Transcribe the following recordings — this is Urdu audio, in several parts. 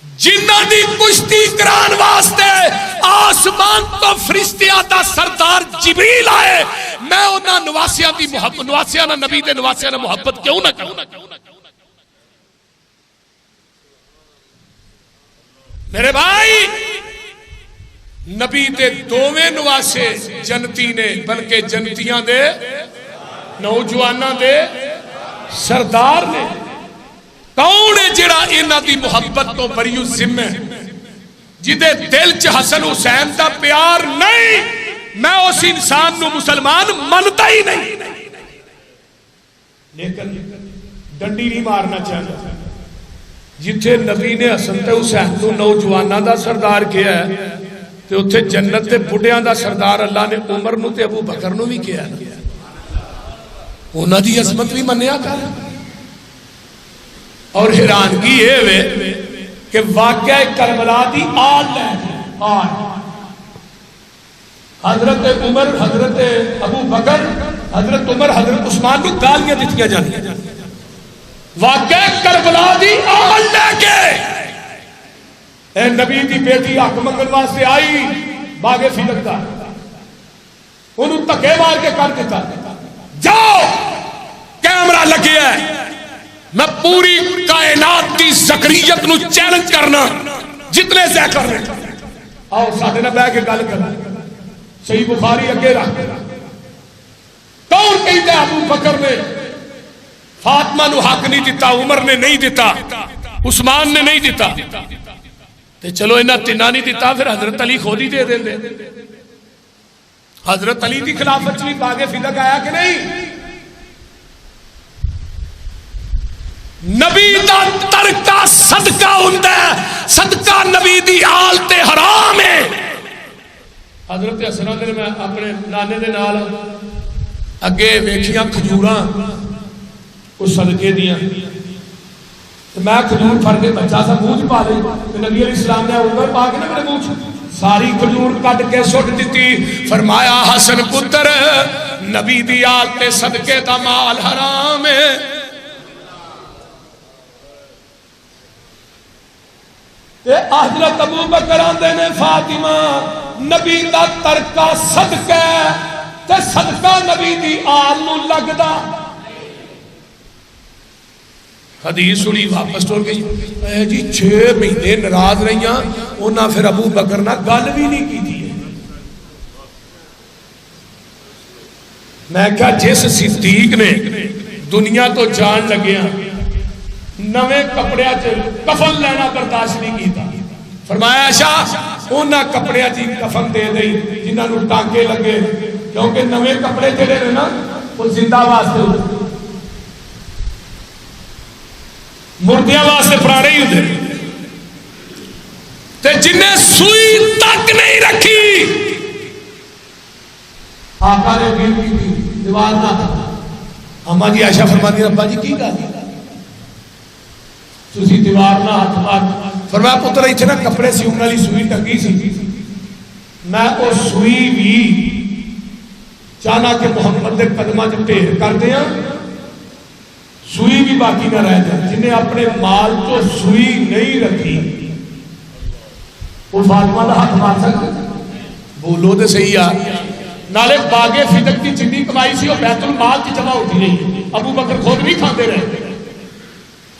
جنہ دی کشتی کران واسطے آسمان تو فرشتیاں دا سردار جبریل آئے، میں انہاں نواسیاں دی محبت، نواسیاں نہ نبی دے نواسیاں نہ محبت کیوں نہ کروں؟ میرے بھائی، نبی دے دوویں نواسے جنتی نے، بلکہ جنتیاں دے نوجواناں دے سردار نے۔ کون ہے جڑا انہاں دی محبت تو بری ذمہ، جدے دل چ حسن حسین دا پیار نہیں، میں اس انسان نو مسلمان منتا ہی نہیں۔ لیکن ڈنڈی نہیں مارنا چاہتا، جتھے نبی نے حسن تے حسین تو نوجواناں دا سردار کیا ہے، تے اتھے جنت تے بڑھیاں دا سردار اللہ نے عمر نو تے ابو بکر نو بھی کیا ہے۔ انہاں دی عظمت بھی منیا کر۔ اور حیرانگی یہ ہے کہ واقعہ کربلا دی آل ہے، آل حضرت عمر، حضرت ابو بکر، حضرت عمر، حضرت عثمان کو گالیاں دیتیاں جاتی ہیں۔ واقعہ کربلا دی آل لے کے اے نبی دی بیٹی حق منگن واسطے آئی باغ فلک دا، انہوں تکے مار کے کر دیتا، جاؤ کیمرہ لگے ہے، میں پوری کائنات کی زکریت نو چیلنج کرنا، جتنے سے کرنے آؤ ساتھ نہ بہ کے گل کرنا۔ صحیح بخاری اگے رکھ، کون کہتا ہے ابو بکر نے فاطمہ نو حق نہیں دیتا، عمر نے نہیں دیتا، عثمان نے نہیں دیتا، تے چلو انہاں تیناں نہیں دیتا، پھر حضرت علی خود ہی دے دیں دے۔ حضرت علی دی خلافت بھی باغ فلک آیا کہ نہیں؟ نبی دا ترکہ صدقہ ہوندہ ہے، صدقہ نبی دی آل تے حرام ہے۔ حضرت حسن نے میں اپنے نانے دے نال اگے ویکھیاں کھجوراں اس صدقے دیاں، میں کھجور پھڑ کے بچہ سا منہ پا لئی، نبی علیہ السلام نے عمر پا کے نا میرے منہ ساری کھجور کٹ کے سٹ دیتی، فرمایا حسن پتر نبی دی آل تے صدقے دا مال حرام ہے۔ حضرت ابو بکر آندے نے فاطمہ نبی دا ترکہ صدقہ تے صدقہ نبی دی آل نو لگدا۔ حدیث سنی واپس ٹور گئی، اے جی 6 مہینے ناراض رہیاں، انہاں پھر ابو بکر نہ گل بھی نہیں کی تھی۔ میں کہا جس صدیق نے دنیا تو جان لگیا نویں کپڑے کفن لینا برداشت نہیں کیتا، فرمایا شاہ انہاں کپڑے جی کفن دے دئی جنہاں نو ٹانکے لگے، کیونکہ نویں کپڑے جڑے نے نا وہ زندہ واسطے ہوتے، مردیاں واسطے پرانے ہی ہوتے، تے جنہیں سوئی تک نہیں رکھی آقا نے دین کی تھی دیوار نہ تھا۔ اما جی عائشہ فرماتی ربا جی کی گل تسی دیوار نہ ہاتھ مار، فرمایا پتر ایتھے نا کپڑے سیون والی سوئی ٹنگی سی، میں وہ سوئی بھی چاہنا کہ محمد دے قدمہ جو ٹھیر کر دیا، سوئی بھی باقی نہ رہ جائے۔ جنہیں اپنے مال تو سوئی نہیں رکھی وہ فاطمہ دا ہاتھ مار سکتا؟ بولو دے صحیح آ نالے باغ فدق کی جنی کمائی سی وہ بیت المال کی جمع ہوتی رہی، ابو بکر خود بھی کھاندے رہے،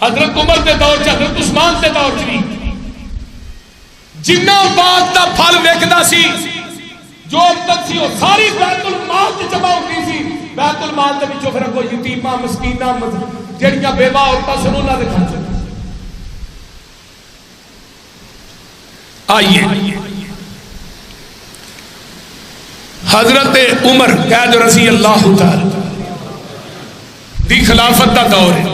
حضرت عمر دے دور چ، حضرت عثمان دے دور چ بھی جنہ باغ دا پھل ویکھدا سی جو تک سی وہ ساری بیت المال کی جمع ہوتی سی۔ بیت المال دے وچوں پھر کوئی یتیماں مسکیناں جڑیاں بیوہ عورتاں سن انہاں دے خرچ۔ آئیے حضرت عمر قید رضی اللہ تعالی دی خلافت دا دور ہے،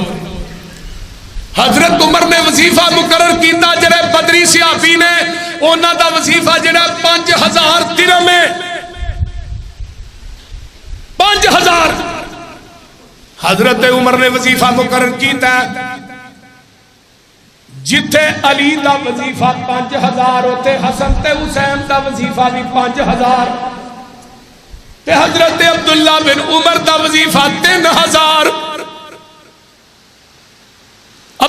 حضرت عمر نے وظیفہ مقرر کیتا جڑے بدری صحابی نے انہاں دا وظیفہ جڑا 5000 درہم ہے، 5000 حضرت عمر نے وظیفہ مقرر کیتا جتھے علی دا وظیفہ 5000 ہوتے حسن تے حسین دا وظیفہ بھی 5000 تے حضرت عبداللہ بن عمر دا وظیفہ 3000۔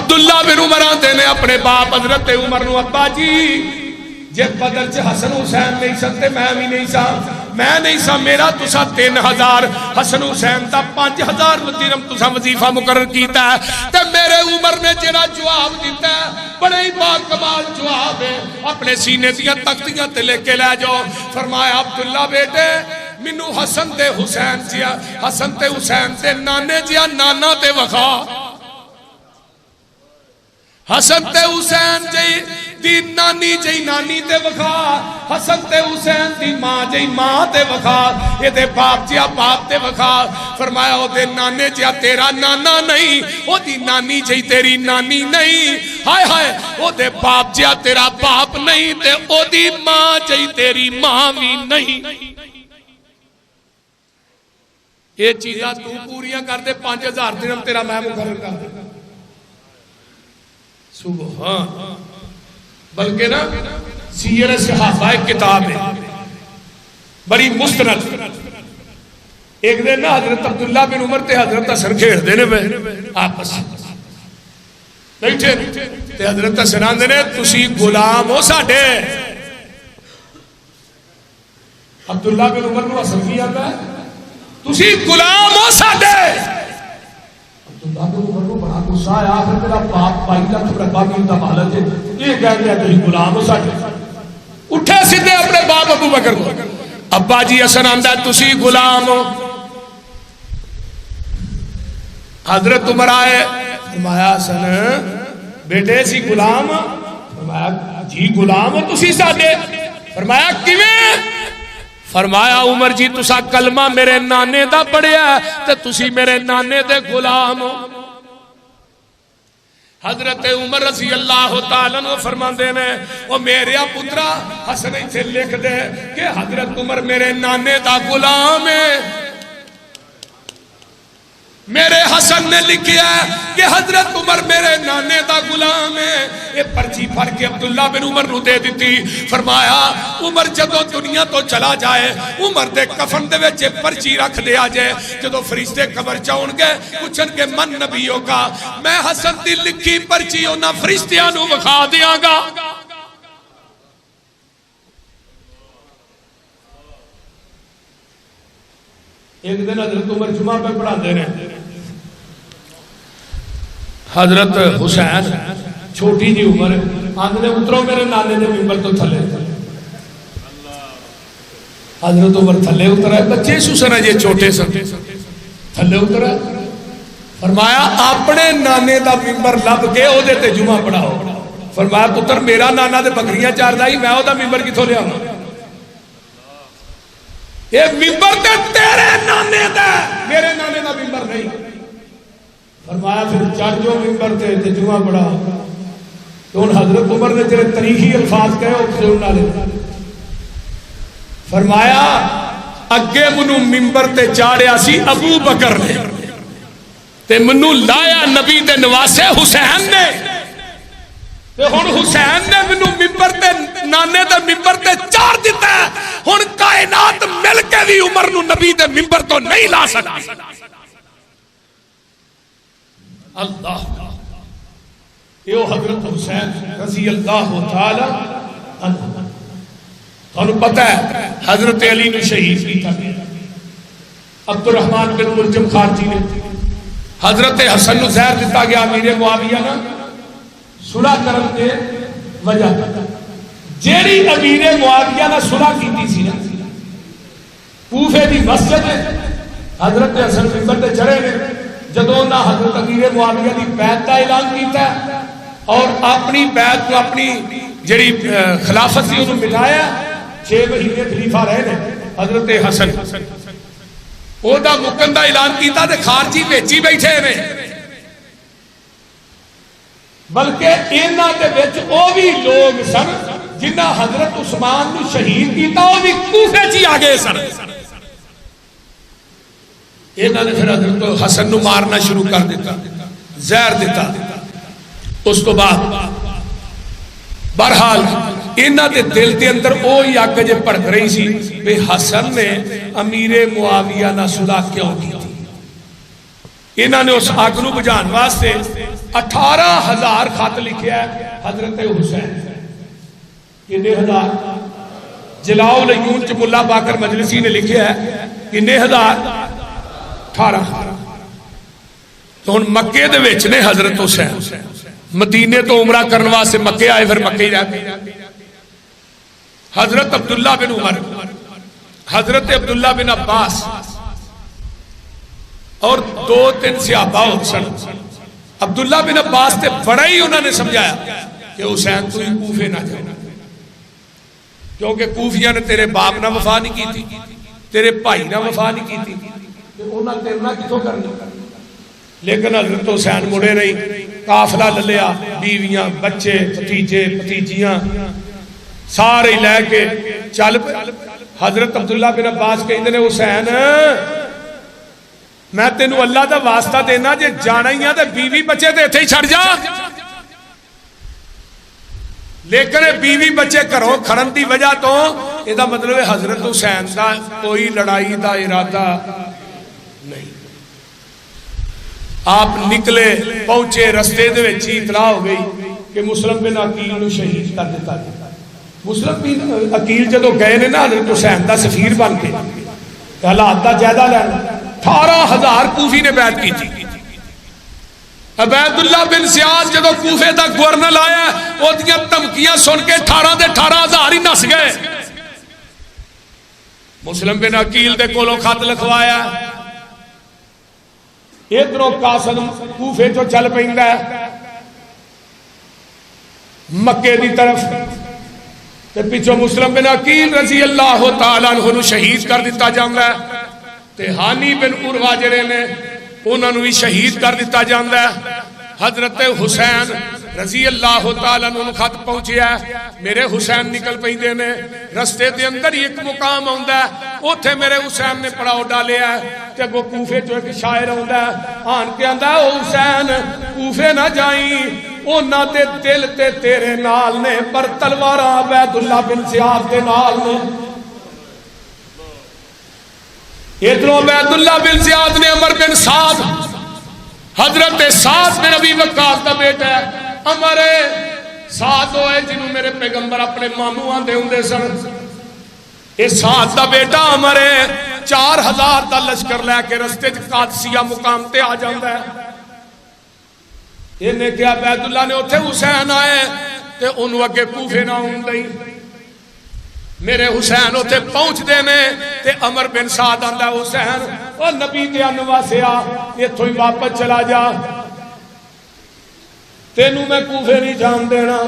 عبداللہ بن عمر آتے نے اپنے باپ حضرت عمر نو ابا جی جے بدر چ حسن حسین نہیں سکتے میں بھی نہیں سا میں نہیں سا میرا تسا 3000 حسن حسین دا 5000 درہم تسا وظیفہ مقرر کیتا ہے تے میرے عمر نے جڑا جواب دیتا ہے بڑے ہی با کمال جواب ہے اپنے سینے دیاں تختیاں تے لے کے لے جاؤ فرمایا عبداللہ بیٹے منو حسن تے حسین جیا حسن تے حسین تے نانے جیا نانا تے وخا حسن تے حسین جی دی نانی جی نانی تے وخا حسن تے حسین دی ماں جی ماں تے وخا یہ دے باپ جیا باپ تے وخا فرمایا او دے نانے جیا تیرا نانا نہیں او دی نانی جی تیری نانی نہیں ہائے ہائے او دے باپ جیا تیرا باپ نہیں تے او دی ماں جی تیری ماں بھی نہیں یہ چیزاں تو پوریاں کر دے 5000 درہم تیرا میں مقرر کر دے سبحان بلکہ نا سیر صحابہ ایک کتاب ہے بڑی مستند ایک دن نا حضرت عبداللہ بن عمر تے حضرت حسن کھیڑ دینے میں آپس بیٹھے تے حضرت حسن آندے نے تسی غلام ہو ساڑھے عبداللہ بن عمر نو حسن کی آتا ہے تسی غلام ہو ساڑھے عبداللہ بن عمر نو بڑا غصہ آیا آخر میرا باپ 22 لاکھ رقبہ ملتا مالک ہے یہ کہہ گیا تسی غلام ہو ساڑھے اٹھے سیدھے اپنے باپ ابو بکر کو ابا جی حسن آندہ تسی غلام ہو حضرت عمر آئے فرمایا حسن بیٹے سی غلام فرمایا جی غلام ہو تسی ساڑھے فرمایا کیویں فرمایا عمر جی تسا کلمہ میرے نانے دا پڑھیا ہے تے تسی میرے نانے دے غلام ہو حضرت عمر رضی اللہ تعالیٰ عنہ فرمان دینے وہ میرے پترا حسن سے لکھ دے کہ حضرت عمر میرے نانے دا غلام ہے میرے حسن نے لکھیا ہے کہ حضرت عمر میرے نانے دا غلام ہے یہ پرچی پھر کے عبداللہ بن عمر نو دے دیتی فرمایا عمر جدو دنیا تو چلا جائے عمر دے کفن دے وچ پرچی رکھ دے آجے جدو فرشتے قبر چاؤن گے پوچھن کے من نبیوں کا میں حسن دی لکھی پرچی انہاں فرشتیاں نو بخا دیاں گا ایک دن حضرت عمر جمعہ پہ پڑھا دے رہے حضرت حسین چھوٹی جی عمر آندھنے اترو میرے نانے نے ممبر تو تھلے حضرت عمر تھلے اتر ہے بچے سوسن ہے یہ چھوٹے سن تھلے اتر ہے فرمایا اپنے نانے دا ممبر لب کے او دیتے جمعہ پڑھاؤ فرمایا پتر میرا نانا دے بکریاں چار دائی میں او دا ممبر کی تھو لیا ہوں یہ ممبر تے تیرے نانے دا میرے نانے دا ممبر نہیں فرمایا پھر چار جو ممبر تے جمعہ پڑھا تو ان حضرت عمر نے تیرے تاریخی الفاظ کہے او سے انہا لے فرمایا اگے منو ممبر تے چاڑیا سی ابو بکر نے تے منو لایا نبی دے نواسے حسین نے تے ہن حسین نے منو ممبر تے نانے دے ممبر تے چار دیتا ہے ہن کائنات مل کے بھی عمر نو نبی دے ممبر تو نہیں لا سکتی اللہ یہ حضرت حسین رضی اللہ تعالی عنہ تو پتہ ہے حضرت علی نے شہید کی تھا عبد الرحمن بن ملجم خارجی نے حضرت حسن نو زہر دیتا گیا امیر معاویہ نا صلح کرن دے وجہ جیڑی امیر معاویہ نا صلح کیتی سی نا کوفے دی مسجد ہے حضرت حسن ممبر تے چڑھے نے جدوں نہ حضرت امیر معاویہ دی بیعت دا اعلان کیتا ہے اور اپنی بیعت کو اپنی جڑی خلافت سی انہوں مٹایا 6 مہینے خلیفہ رہے نے حضرت حسن او دا مکن دا اعلان کیتا تے خارجی بھیجی بیٹھے نے بلکہ انہاں دے وچ او بھی لوگ سن جنہاں حضرت عثمان نو شہید کیتا او بھی کوفے چ آ گئے سن انہاں نے پھر حضرت حسن نو مارنا شروع کر دیتا زہر دیتا اس کو بعد بہرحال انہاں دے دل دے اندر اوہی اگ جے پڑک رہی سی بے حسن نے امیر معاویہ نہ صلح کیوں کی انہوں نے اس اگ نو بجھان واسطے 18,000 خط لکھیا ہے حضرت حسین. کنے ہزار؟ جلاؤ العیون چ ملا باقر مجلسی نے لکھیا ہے کنے ہزار؟ 18. تو ہن مکے دے وچ نے حضرت حسین مدینے تو عمرہ کرنے واسطے مکے آئے، پھر مکے ہی رہ گئے. حضرت عبداللہ بن عمر، حضرت عبداللہ بن عباس اور 2-3 صحابہ اور سن. عبداللہ بن عباس تے بڑا ہی انہوں نے سمجھایا کہ حسین تو ہی کوفے نہ جاؤ، کیونکہ کوفیاں نے تیرے باپ نہ وفا نہیں کی تھی، تیرے بھائی نہ وفا نہیں کی تھی، انہوں نے تیرنا کتوں کرنا. لیکن حضرت حسین مڑے نہیں، قافلہ للیا، بیویاں بچے بھتیجے بھتیجیاں سارے لے کے چل پے. حضرت عبداللہ بن عباس کہندے نے حسین میں تینوں اللہ دا واسطہ دینا جے جانا ہی ہے تے بیوی بچے تے ایتھے ہی چھڑ جا. لیکن بیوی بچے گھروں کھڑن دی وجہ تو یہ دا مطلب ہے حضرت حسین دا کوئی لڑائی دا ارادہ نہیں. آپ نکلے پہنچے رستے دے وچ اطلاع ہو گئی کہ مسلم بن عقیل نو شہید کر دیتا گیا. مسلم بن عقیل جدو گئے نے نا حضرت حسین دا سفیر بن کے حالات دا جائزہ لینا، 18,000 کوفی نے بیعت کی تھی. عبید اللہ بن زیاد جدو کوفے دا گورنر آیا وہ دیاں دھمکیاں سن کے 18,000 ہی نس گئے. مسلم بن عقیل دے کولوں خط لکھوایا، ادھروں قاسم کوفے چو چل پیندا ہے مکے دی طرف، تے پیچھو مسلم بن عقیل رضی اللہ تعالیٰ عنہ نو شہید کر دیتا جاندا ہے، تے ہانی بن عروہ جڑے نے انہوں نے بھی شہید کر دیتا جاندا ہے. حضرت حسین رضی اللہ تعالیٰ عنہ خط پہنچیا ہے، میرے حسین نکل پیندے نے، رستے دے اندر ہی ایک مقام ہوندا ہے، اوتھے میرے حسین نے پڑاؤ ڈالے ہے. تے وہ کوفے جو ایک شاعر ہوندا ہے آن کے آندا ہے او حسین کوفے نہ جائیں، اونا دے دل تے تیرے نال نے پر تلواراں عبید اللہ بن زیاد دے نال نے. ادھر عبید اللہ بن زیاد نے عمر بن سعد، حضرت سعد بن ابی وقاص دا بیٹا ہے. عمر سعد ہوئے جنہوں میرے پیغمبر اپنے ماموں آندے ہوندے سن. یہ سعد دا بیٹا عمر 4,000 دا لشکر لے کے رستے قادسیہ مقام تے آ جاندا ہے. انہیں کیا عبید اللہ نے اتھے حسین آئے تے انہوں اگے کوفے نہ ہوندے. میرے حسین اتھے پہنچ دینے تے عمر بن سعد آندا حسین او نبی تے انواسیا اتھوں ہی واپس چلا جا، تینوں میں کوفے نہیں جان دینا.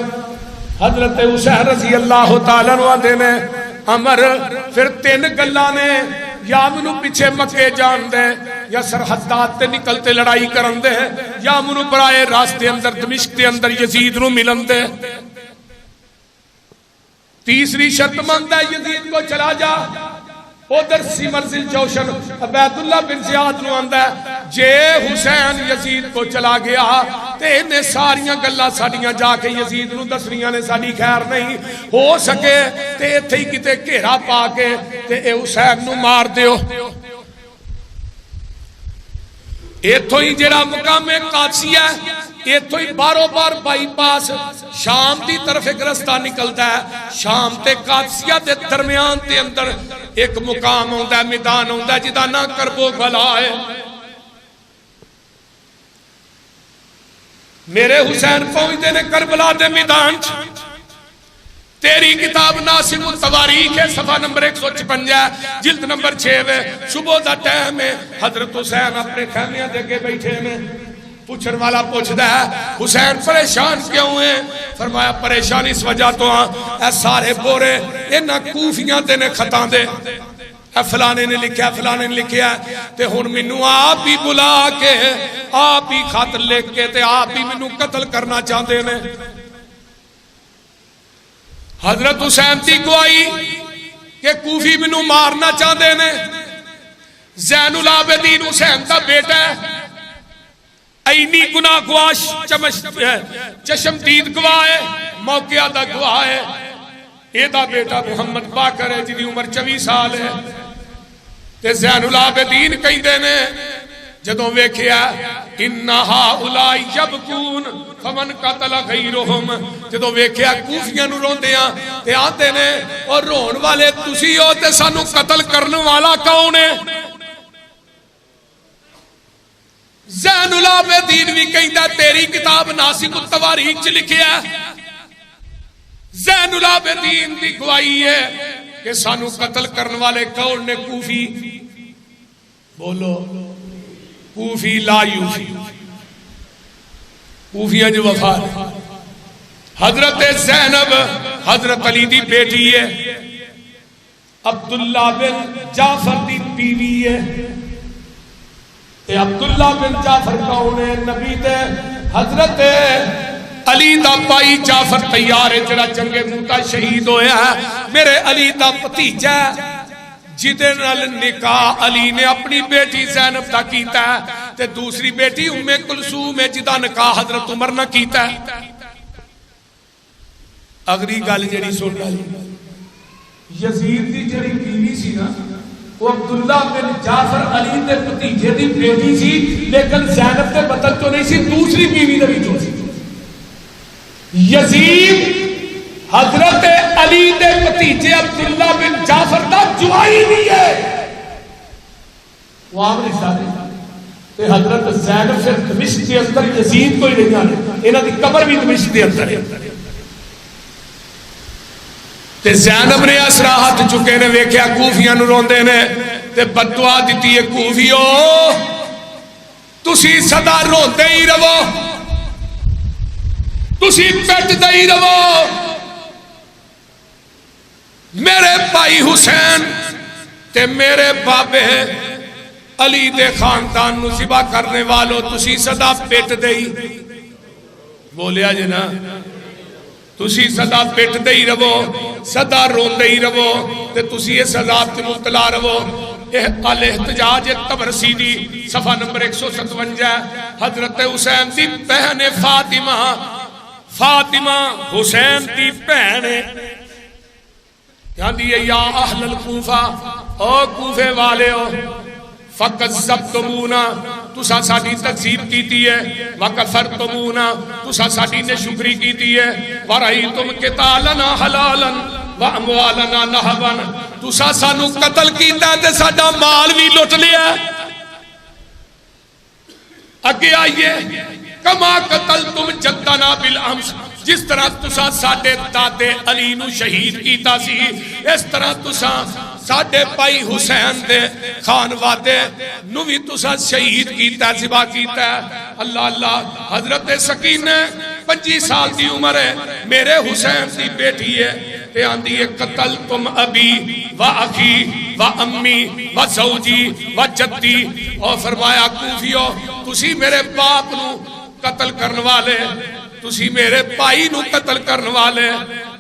حضرت حسین رضی اللہ تعالیٰ عنہ دینے عمر پھر 3 گلاں نے یا منو پیچھے مکے جان دے یا سرحدات تے نکلتے لڑائی کرن دے یا منو برائے راستے اندر دمشق دے اندر یزید نو ملن دے. تیسری شرط مند ہے یزید کو چلا جا. ادھر سی منزل جوشن عبید اللہ بن زیاد نو آندا ہے جے حسین یزید کو چلا گیا تے انہیں ساریاں گلاں ساڑیاں جا کے یزید نو دسنیاں نے ساڑی خیر نہیں ہو سکے تے اتھے ہی کتے گھیرا پا کے تے اے حسین نو مار دیو. ایتھوں ہی جڑا مقام قادسیہ ہے ایتھوں ہی بارو بار بائی پاس شام دی طرف ایک رستہ نکلتا ہے. شام تے قادسیہ دے درمیان تے اندر ایک مقام ہوندہ ہے، میدان ہوندہ ہے جدا نہ کربو بھلا ہے. میرے حسین پہنچتے نے کربلا دے میدان. تیری کتاب ناصب التواریخ ہے صفحہ نمبر 156 جلد نمبر 6 صبح دا ٹائم ہے. حضرت حسین اپنے خیمیاں دے کے بیٹھے میں پوچھن والا پوچھتا ہے حسین پریشان کیوں ہیں؟ فرمایا پریشان اس وجہ تو اے سارے بورے انہاں کوفیاں تے نے خطاں دے اے فلانے نے لکھیا فلانے نے لکھیا تے ہن مینوں آپ ہی بلا کے آپ ہی خط لکھ کے تے آپ ہی مینوں قتل کرنا چاہندے نے. حضرت حسین دی گواہی کہ کوفی مینوں مارنا چاہندے نے. زین العابدین حسین دا بیٹا ہے، اینی گناہ گواہ چشمدید گواہ ہے، موقعہ دا گواہ ہے. یہ دا بیٹا محمد باقر ہے جنہی عمر 24 سال ہے. تے زین العابدین کہیں دینے جدوں ویکھیا ان ہؤلاء یبکون فمن قتل غیرہم، جدوں ویکھیا کوفیاں نو روندیاں تے آندے نے اور رون والے تسی ہو تے سانو قتل کرن والا کون ہے؟ زین العابدین بھی کہندا تیری کتاب ناسخ التواریخ چ لکھیا زین العابدین دی گواہی ہے کہ سانو قتل کرن والے کون نے؟ کوفی، بولو کوفی لا یوفی، کوفیاں جو وفا ہے۔ حضرت زینب حضرت علی دی بیٹی ہے، عبداللہ بن جعفر دی بیوی ہے، تے عبداللہ بن جعفر کون ہے؟ نبی تے حضرت علی دا پائی جعفر تیار ہے جڑا جنگ موتا شہید ہویا ہے، میرے علی دا بھتیجا جدے نال نکاح علی نے اپنی بیٹی زینب دا کیتا ہے تے دوسری بیٹی ام کلثوم ہے جدا نکاح حضرت عمر نہ کیتا ہے۔ اگلی گل جڑی سن رہی یزید دی جڑی بیوی سی نا وہ عبداللہ بن جعفر علی دے بھتیجے دی بیٹی سی، لیکن زینب دے بدن تو نہیں سی، دوسری بیوی دے وچوں سی۔ یزید حضرت علی دے بھتیجے عبداللہ بن جعفر دا جوائی بھی ہے، وہ عام رشتہ تے حضرت زینب سے دمشق کے اندر یزید کوئی نہیں آنے، انہاں دی قبر بھی دمشق کے اندر ہے۔ تے زینب نے اسرا ہاتھ چکے نے ویکھیا کوفیاں نو روندے نے تے بددعا دتی ہے کوفیو تسی سدا روندے ہی رہو، تسی پٹدے ہی رہو، میرے بھائی حسین تے میرے بابے علی دے خاندان نو ذبح کرنے والو تسی سدا پٹدے ہی، بولیا جی نا، تسی سدا پٹدے ہی رہو، سدا روندے ہی رہو تے تسی یہ سزا تے مبتلا رہو۔ الاحتجاج طبرسی دی صفحہ نمبر 157 حضرت حسین دی بہن فاطمہ حسین دی بہن کہاں دی یا اہل الکوفہ، او کوفے والے ہو، فَكَذَّبْتُمُونَا تُسا ساڈی تکذیب کیتی ہے، وَكَفَرْتُمُونَا تُسا ساڈی ناشکری کیتی ہے، وَرَأَيْتُمْ قِتَالَنَا حَلَالًا وَأَمْوَالَنَا نَهَبًا تُسا سانو قتل کیتا تے ساڈا مال بھی لٹ لیا۔ اگے آئیے کما قتلتم جدنا بالامس، جس طرح تسا ساڈے دادے علی نو شہید کیتا سی اس طرح تسا ساڈے بھائی حسین دے خانوادے نو بھی تسا شہید کیتا، ذبح کیتا۔ اللہ اللہ، حضرت سکینہ 25 سال دی عمر ہے، میرے حسین دی بیٹی ہے تے آندی ہے قتل تم ابی و اخی و امی و زوجی و جدی، اور فرمایا کوفیو تسی میرے باپ نو قتل کرن والے، تسی میرے بھائی نو قتل کرن والے،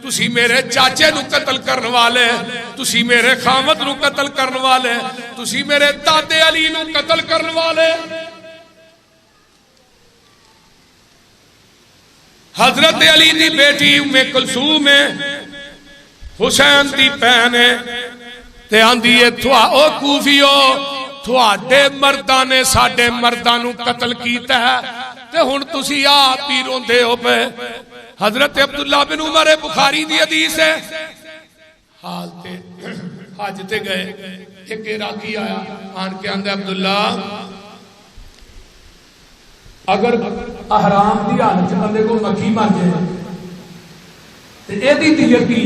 تسی میرے چاچے نو قتل کرن والے، تسی میرے خامد نو قتل کرن والے، تسی میرے دادے علی نو قتل کرن والے۔ حضرت علی دی بیٹی ام کلثوم ہے، حسین دی بہن ہے، تے آندی ہے او کوفیو تھوڑے مرداں نے ساڈے مرداں نو قتل کیتا ہے تے ہن تسی آپ ہی روندے ہو پے۔ حضرت عبداللہ بن عمر بخاری دی حدیث ہے، حال تے حج تے گئے، ایک عراقی آیا آن کے آندے عبداللہ اگر احرام دی حالت بندے کو مکھی مر جائے تے ایدی دیت کی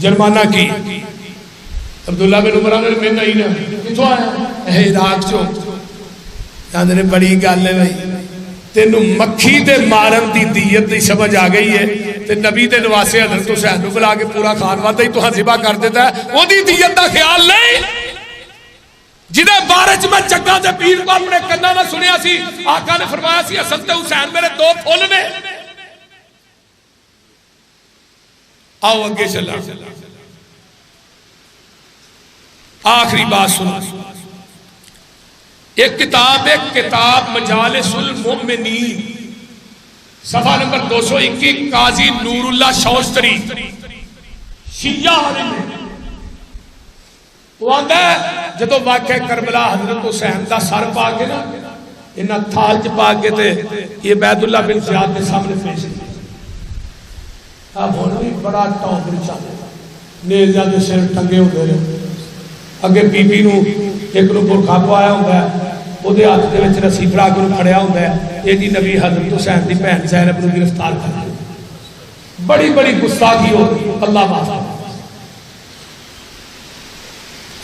جرمانہ کی؟ عبداللہ بن عمر نے میں نہیں نا کتوں آیا عراق چو، کہاں نے بڑی گل ہے بھائی تینوں مکھی دے مارن دی دیت دی سمجھ آ گئی ہے تے نبی دے نواسے حضرت حسین نو بلا کے پورا خانوادہ ہی تو ذبح کر دیتا ہے، وہ دی دیت دا خیال نہیں۔ جنہیں بارچ میں چگا دے پیر کو اپنے کنہ میں سنیا سی، آقا نے فرمایا سی حسن حسین میرے دو پھول نے۔ آؤ اگے چلا، آخری بات سنا، ایک کتاب مجالس المؤمنین صفحہ نمبر 221 قاضی نور اللہ شوستری شیعہ عالم ہے، وہ آندہ ہے جدو واقعہ کربلا حضرت حسین دا سر پا کے نا انہاں تھال چ پا کے تے یہ عبید اللہ بن زیاد کے سامنے پیش کیا. اب ہونا بھی بڑا ٹاؤن چاہتے نیزیاں دے سر ٹنگے ہوتے رہے. اگے بی بی نو ایک نو برکھا پوایا ہوتا ہے وہ دے ہاتھ دے وچ رسی پھڑا کے کھڑیا ہوتا ہے. یہ جی نبی حضرت حسین دی بہن زینب نو گرفتار کر لیا. بڑی بڑی گستاخی ہوتی. اللہ معاف.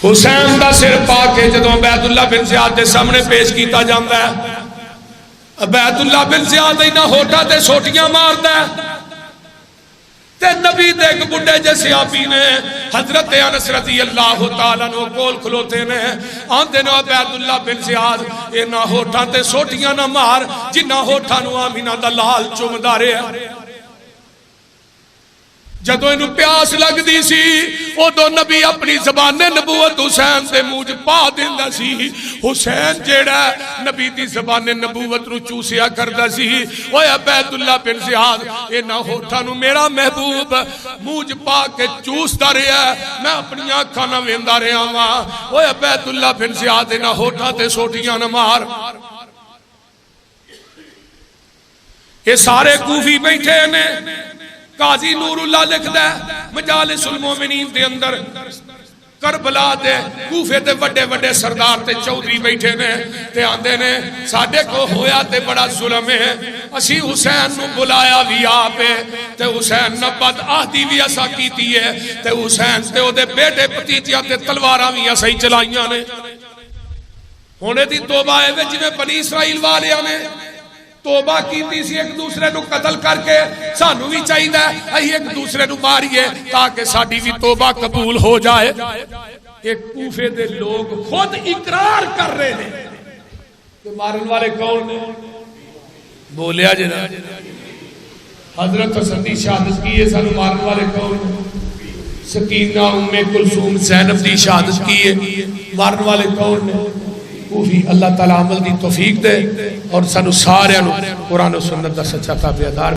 حسین دا سر پا کے جدوں عبید اللہ بن زیاد دے سامنے پیش کیتا جاندا ہے. عبید اللہ بن زیاد انہاں ہوٹاں تے سوٹیاں ماردا ہے تے نبی دے ایک بڈھے جے صحابی نے حضرت انس رضی اللہ تعالیٰ عنہ کول کھلوتے نے آندے نے عبید اللہ بن زیاد انہاں ہوٹاں تے سوٹیاں نہ مار جنہاں ہوٹاں نو آمینہ دا لال چومدا رہیا. جدو انہوں پیاس لگ دی سی ادو نبی اپنی زبان نبوت حسین دے منہ پا دیندا سی. حسین جیڑا نبی دی زبان نبوت نو چوسیا کردا سی. اوے عبید اللہ بن زیاد انہاں ہوٹھاں نو میرا محبوب منہ پا کے چوسدا رہیا میں اپنی آنکھاں نال ویندا رہیا واں. اوے عبید اللہ بن زیاد انہاں ہوٹھاں تے سوٹیاں نہ مار. یہ سارے کوفی بیٹھے نے. قاضی نور اللہ لکھدا ہے مجالس المومنین دے اندر کربلا دے کوفے دے وڈے وڈے سردار تے چودھری بیٹھے نے تے آندے نے ساڈے کو ہویا تے بڑا ظلم ہے. اسی حسین نو بلایا بھی آپے تے حسین نہ بد آہدی بھی ایسا کیتی ہے تے حسین تے او دے بیٹے پتیجیاں تے تلواراں بھی ایسا ہی چلائیاں نے. ہونے دی توبہ ہے جی میں بنی اسرائیل والیاں نے توبہ کیتی سی ایک دوسرے نو قتل کر کے سانو بھی چاہیے اہی ایک دوسرے نو ماریے تاکہ ساڈی بھی توبہ قبول ہو جائے. ایک کوفے دے لوگ خود اقرار کر رہے ہیں کہ مارن والے کون نے بولیا جنا حضرت حسن دی شہادت کی ہے. سانو مارن والے کون نے سکینہ ام کلثوم زینب دی شہادت کی ہے. مارن والے کون نے کوفی. اللہ تعالیٰ عمل دی توفیق دے اور سانو سارے قرآن و سنت دا سچا تابعدار